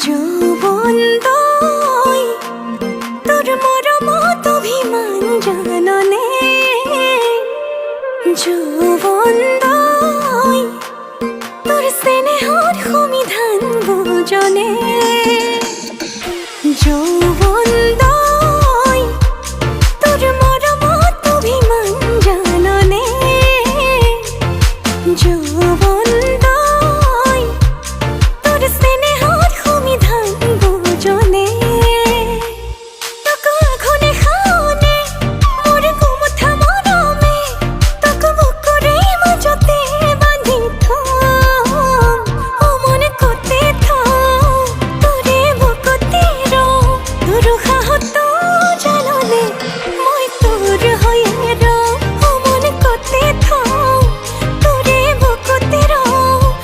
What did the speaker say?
যৌবন তই তোর মরমত অভিমান জাননে, যৌবন তই তোর স্নেহর সমিধান বুজনে। যৌবন